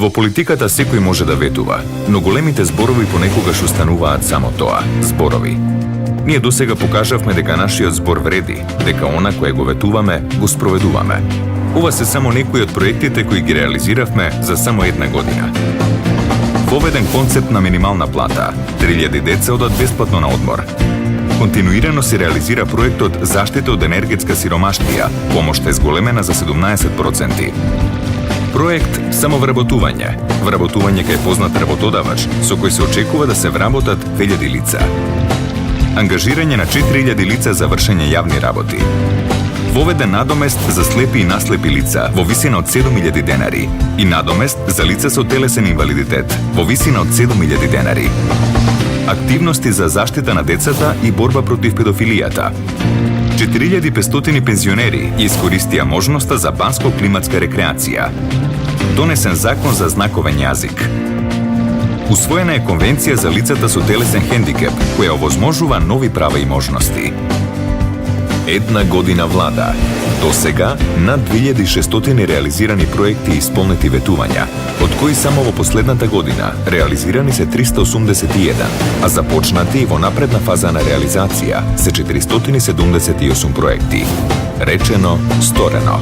Во политиката секој може да ветува, но големите зборови понекогаш остануваат само тоа, зборови. Ние досега покажавме дека нашиот збор вреди, дека она кое го ветуваме, го спроведуваме. Ова се само некои од проектите кои ги реализиравме за само една година. Воведен концепт на минимална плата, 3000 деца одат бесплатно на одмор. Континуирано се реализира проектот Заштита од енергетска сиромаштија, помошта е зголемена за 17%. Проект Самовработување, вработување кај познат работодавач, со кој се очекува да се вработат 2000 лица. Ангажирање на 4000 лица за вршење јавни работи. Воведен надомест за слепи и наслепи лица во висина од 7000 денари и надомест за лица со телесен инвалидитет во висина од 7000 денари. Активности за заштита на децата и борба против педофилијата. 4500 пензионери искористија можноста за банско-климатска рекреација. Донесен закон за знаковен јазик. Усвоена е конвенција за лицата со телесен хендикеп, која овозможува нови права и можности. Една година влада. До сега над 2600 реализирани проекти и исполнети ветувања, од кои само во последната година реализирани се 381, а започнати и во напредна фаза на реализација се 478 проекти. Речено, сторено.